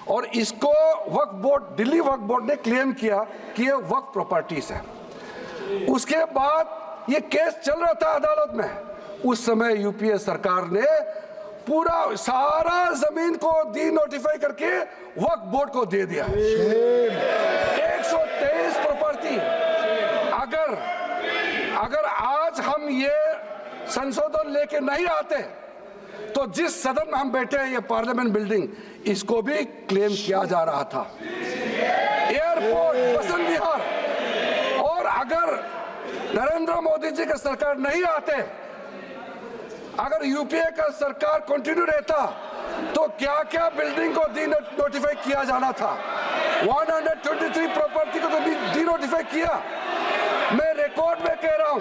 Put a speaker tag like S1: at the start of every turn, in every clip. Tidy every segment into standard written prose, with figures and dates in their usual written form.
S1: और इसको वक्फ board, Delhi Waqf board ने क्लेम किया कि ये वक्फ प्रॉपर्टीज है। उसके बाद ये केस चल रहा था अदालत में। उस समय यूपीए सरकार ने पूरा सारा जमीन को डी नोटिफाई करके वक्फ बोर्ड को दे दिया। 123 प्रॉपर्टी। अगर आज हम ये संशोधन लेके नहीं आते तो जिस सदन में हम बैठे हैं, ये पार्लियामेंट बिल्डिंग, इसको भी क्लेम किया जा रहा था। एयरपोर्ट, बसंत विहार, और अगर नरेंद्र मोदी जी का सरकार नहीं आते, अगर यूपीए का सरकार कंटिन्यू रहता, तो क्या क्या बिल्डिंग को डी नोटिफाई किया जाना था। 123 प्रॉपर्टी को तो डी नोटिफाई किया। मैं रिकॉर्ड में कह रहा हूं,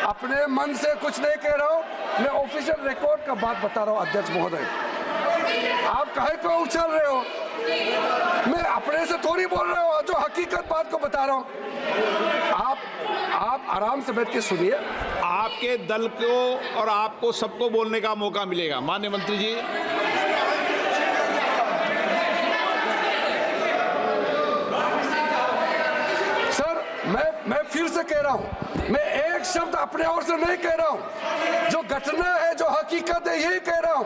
S1: अपने मन से कुछ नहीं कह रहा हूं, मैं ऑफिशियल रिकॉर्ड का बात बता रहा हूं। अध्यक्ष महोदय, आप काहे को उछल रहे हो? मैं अपने से थोड़ी बोल रहा हूं, जो हकीकत बात को बता रहा हूं। आप आराम से बैठ के सुनिए।
S2: आपके दल को और आपको सबको बोलने का मौका मिलेगा। माननीय मंत्री जी,
S1: सर, मैं फिर से कह रहा हूं, मैं एक शब्द अपने ओर से नहीं कह रहा हूं। जो घटना है, जो हकीकत है, यही कह रहा हूं।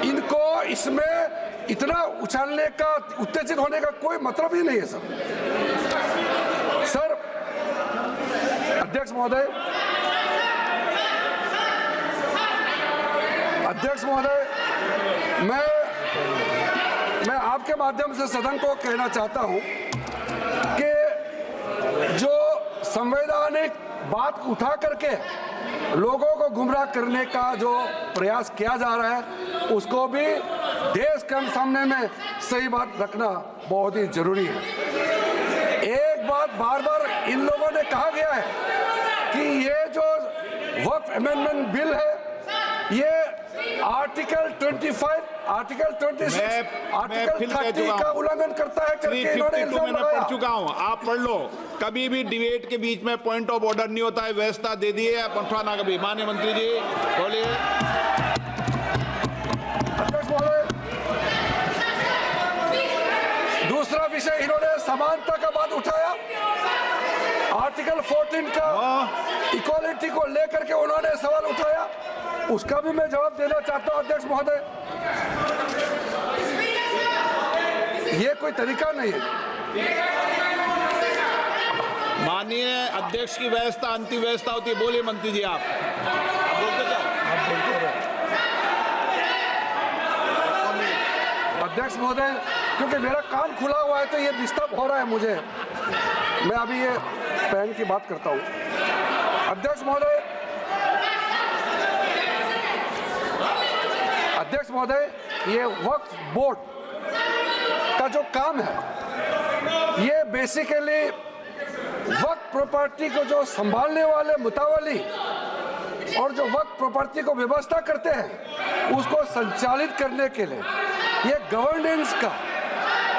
S1: इनको इसमें इतना उछालने का, उत्तेजित होने का कोई मतलब ही नहीं है सर। अध्यक्ष महोदय, मैं आपके माध्यम से सदन को कहना चाहता हूं कि जो संवैधानिक बात उठा करके लोगों को गुमराह करने का जो प्रयास किया जा रहा है, उसको भी देश के सामने में सही बात रखना बहुत ही जरूरी है। एक बात बार बार इन लोगों ने कहा गया है कि ये जो वक्फ अमेंडमेंट बिल है, ये आर्टिकल 25, आर्टिकल 26, आर्टिकल 30 का उल्लंघन करता है करके इन्होंने इल्जाम लगाया।
S2: मैं पढ़ चुका हूं, आप पढ़ लो। कभी भी डिबेट के बीच में पॉइंट ऑफ ऑर्डर नहीं होता है। व्यवस्था दे दी है, पंथवाना कभी। माननीय मंत्री जी बोलिए।
S1: अध्यक्ष महोदय, दूसरा विषय इन्होंने समानता का बात उठाया। आर्टिकल 14 का इक्वालिटी को लेकर के उन्होंने सवाल उठाया, उसका भी मैं जवाब देना चाहता हूं। अध्यक्ष महोदय, ये कोई तरीका नहीं है।
S2: माननीय अध्यक्ष की व्यवस्था अंतिम व्यवस्था होती है। बोलिए मंत्री जी, आप बोलते जाओ।
S1: अध्यक्ष महोदय, क्योंकि मेरा कान खुला हुआ है तो ये डिस्टर्ब हो रहा है मुझे। मैं अभी ये पैन की बात करता हूँ। अध्यक्ष महोदय, ये वक्फ बोर्ड का जो काम है, ये बेसिकली वक्फ प्रॉपर्टी को जो संभालने वाले मुतावली और जो वक्फ प्रॉपर्टी को व्यवस्था करते हैं, उसको संचालित करने के लिए ये गवर्नेंस का,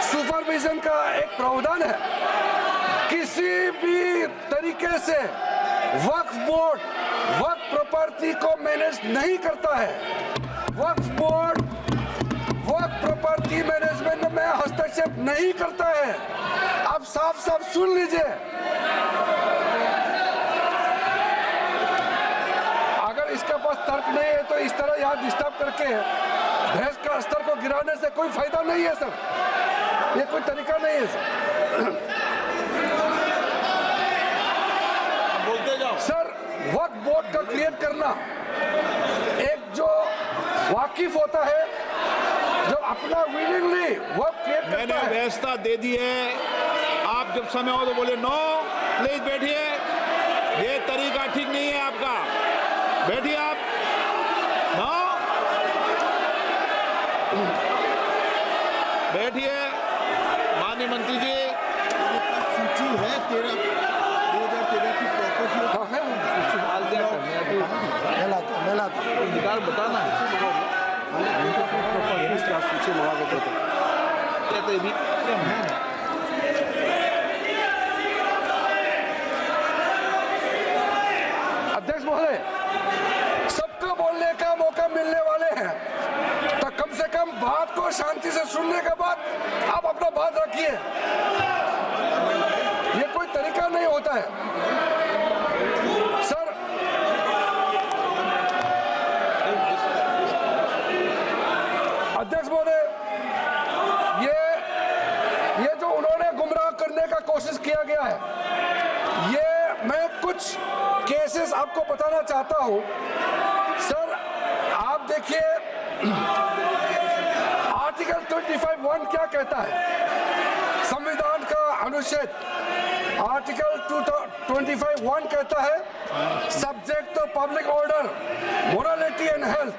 S1: सुपरविजन का एक प्रावधान है। किसी भी तरीके से वक्फ बोर्ड वक्फ प्रॉपर्टी को मैनेज नहीं करता है। वक्फ बोर्ड वक्फ प्रॉपर्टी मैनेजमेंट में हस्तक्षेप नहीं करता है। आप साफ साफ सुन लीजिए। अगर इसके पास तर्क नहीं है तो इस तरह यहाँ डिस्टर्ब करके बहस का स्तर को गिराने से कोई फायदा नहीं है सर। ये कोई तरीका नहीं है सर।
S2: बोलते जाओ
S1: सर, वक्फ बोर्ड का क्रिएट करना, एक जो वाकिफ होता है, जो अपना विलिंगली वक्फ क्रिएट करता है।
S2: मैंने व्यवस्था दे दी है। आप जब समय हो तो बोले नो, प्लीज बैठिए। ये तरीका ठीक नहीं है आपका। बैठिए आप। नो, बैठिए। माननीय मंत्री जी,
S3: सूची है 2013 की प्रॉपर्टी निकाल बताना सूची मंगा के भी।
S1: अध्यक्ष महोदय, सबको बोलने का मौका मिलने वाले हैं, तो बात को शांति से सुनने के बाद आप अपना बात रखिए। ये कोई तरीका नहीं होता है सर। अध्यक्ष महोदय, ये जो उन्होंने गुमराह करने का कोशिश किया गया है, ये मैं कुछ केसेस आपको बताना चाहता हूं सर। आप देखिए आर्टिकल 25(1) क्या कहता है, संविधान का अनुच्छेद आर्टिकल 25(1) कहता है subject to public order, morality and health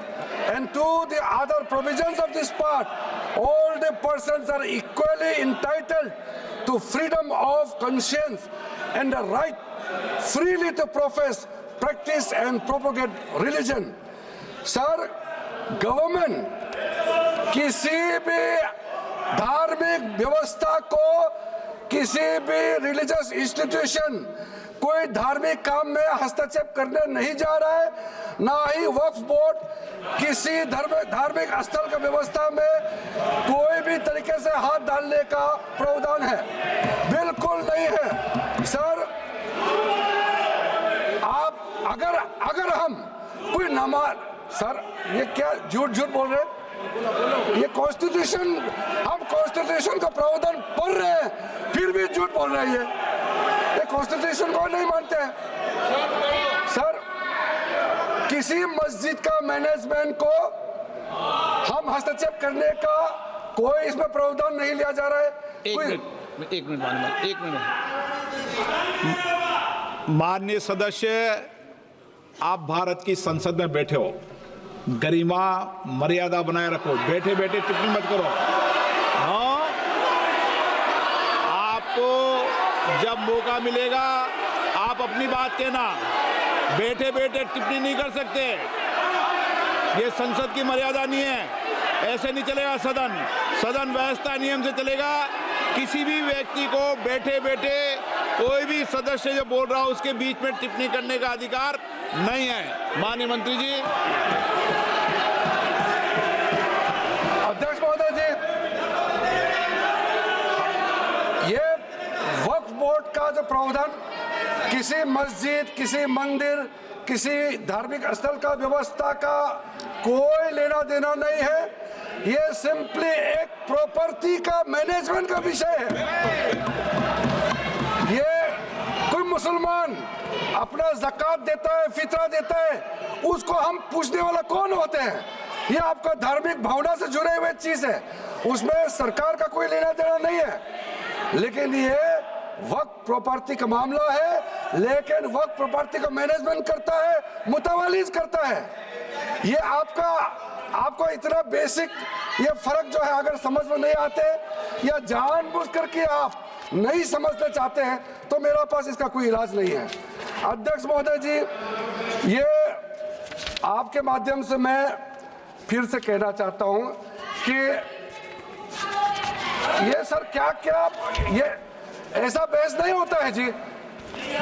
S1: and to the other provisions of this part, all the persons are equally entitled to freedom of conscience and the right freely to profess, practice and propagate religion. Sir, government किसी भी धार्मिक व्यवस्था को, किसी भी religious institution, कोई धार्मिक काम में हस्तक्षेप करने नहीं जा रहा है, ना ही वक्फ बोर्ड किसी धार्मिक स्थल की व्यवस्था में कोई भी तरीके से हाथ डालने का प्रावधान है, बिल्कुल नहीं है सर। आप अगर हम कोई नमाज, सर ये क्या झूठ बोल रहे हैं, ये कॉन्स्टिट्यूशन, हम कॉन्स्टिट्यूशन का प्रावधान पढ़ रहे हैं फिर भी झूठ बोल रहे हैं, ये कॉन्स्टिट्यूशन को नहीं मानते हैं सर। किसी मस्जिद का मैनेजमेंट को हम हस्तक्षेप करने का कोई इसमें प्रावधान नहीं लिया जा रहा है।
S2: एक मिनट माननीय सदस्य, आप भारत की संसद में बैठे हो, गरिमा मर्यादा बनाए रखो, बैठे बैठे टिप्पणी मत करो। हाँ, आपको जब मौका मिलेगा आप अपनी बात कहना, बैठे बैठे टिप्पणी नहीं कर सकते, ये संसद की मर्यादा नहीं है, ऐसे नहीं चलेगा सदन। सदन व्यवस्था नियम से चलेगा। किसी भी व्यक्ति को बैठे बैठे कोई भी सदस्य जो बोल रहा हो उसके बीच में टिप्पणी करने का अधिकार नहीं है। माननीय मंत्री जी।
S1: अध्यक्ष महोदय जी, ये वक्फ बोर्ड का जो प्रावधान किसी मस्जिद, किसी मंदिर, किसी धार्मिक स्थल का व्यवस्था का कोई लेना देना नहीं है, ये सिंपली एक प्रॉपर्टी का मैनेजमेंट का विषय है। ये कोई मुसलमान अपना ज़कात देता है, फितरा देता है, उसको हम पूछने वाला कौन होते हैं? ये आपका धार्मिक भावना से जुड़े हुए चीज है, उसमें सरकार का कोई लेना देना नहीं है। लेकिन ये वक्फ प्रॉपर्टी का मामला है, लेकिन वक्फ प्रॉपर्टी का मैनेजमेंट करता है, मुतवालिज करता है। ये आपको इतना बेसिक ये फर्क जो है अगर समझ में नहीं आते या जानबूझ करके आप नहीं समझना चाहते हैं तो मेरा पास इसका कोई इलाज नहीं है। अध्यक्ष महोदय जी, ये आपके माध्यम से मैं फिर से कहना चाहता हूं कि ये सर क्या ये ऐसा बहस नहीं होता है जी।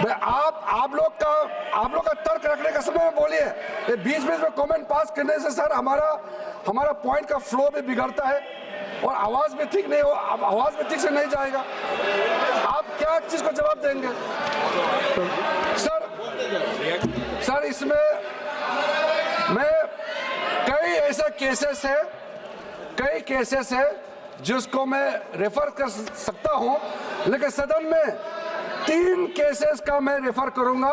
S1: आप लोग का तर्क रखने का समय में बोलिए, ये बीच में कमेंट पास करने से सर हमारा पॉइंट का फ्लो भी बिगड़ता है और आवाज भी ठीक नहीं हो, आवाज भी ठीक से नहीं जाएगा। आप क्या चीज को जवाब देंगे सर? इसमें मैं कई ऐसे केसेस है जिसको मैं रेफर कर सकता हूं, लेकिन सदन में 3 केसेस का मैं रेफर करूंगा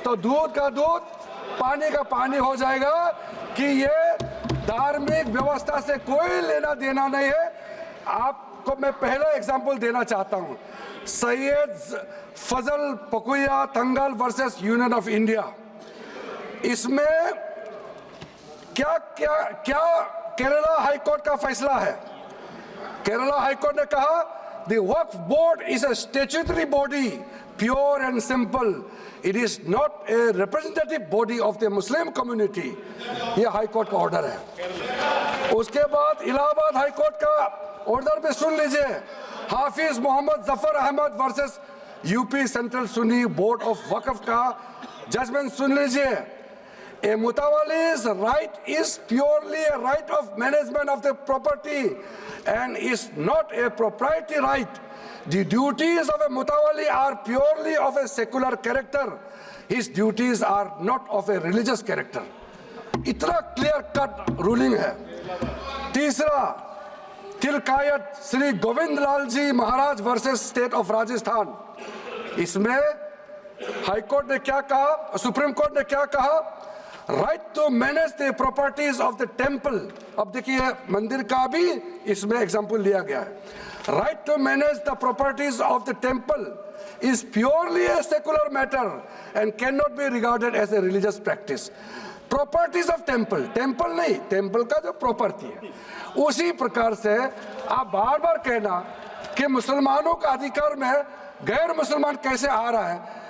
S1: तो दूध का दूध पानी का पानी हो जाएगा कि ये धार्मिक व्यवस्था से कोई लेना देना नहीं है। आपको मैं पहला एग्जांपल देना चाहता हूं, सैयद फजल पकुया तंगल वर्सेस यूनियन ऑफ इंडिया। इसमें क्या केरला हाई कोर्ट का फैसला है। केरला हाई कोर्ट ने कहा the Waqf board is a statutory body, pure and simple. It is not a representative body of the Muslim community. ये हाई कोर्ट का ऑर्डर है। उसके बाद इलाहाबाद हाई कोर्ट का ऑर्डर भी सुन लीजिए, Hafiz Mohammad Zafar Ahmad versus UP central Sunni board of Waqf का जजमेंट सुन लीजिए। A mutawalli's right is purely a right of management of the property and is not a proprietary right. The duties of a mutawalli are purely of a secular character. His duties are not of a religious character. इतना clear cut ruling है। तीसरा, तिलकायत श्री गोविंद लाल जी महाराज versus state of Rajasthan. इसमें high court ने क्या कहा, supreme court ने क्या कहा? Right to manage the properties of the temple. अब देखिए मंदिर का भी इसमें एग्जाम्पल लिया गया है। Right to manage the properties of the temple is purely a secular matter and cannot be regarded as a religious practice. Properties of temple, temple नहीं, temple का जो property है, उसी प्रकार से आप बार बार कहना कि मुसलमानों का अधिकार में गैर मुसलमान कैसे आ रहा है,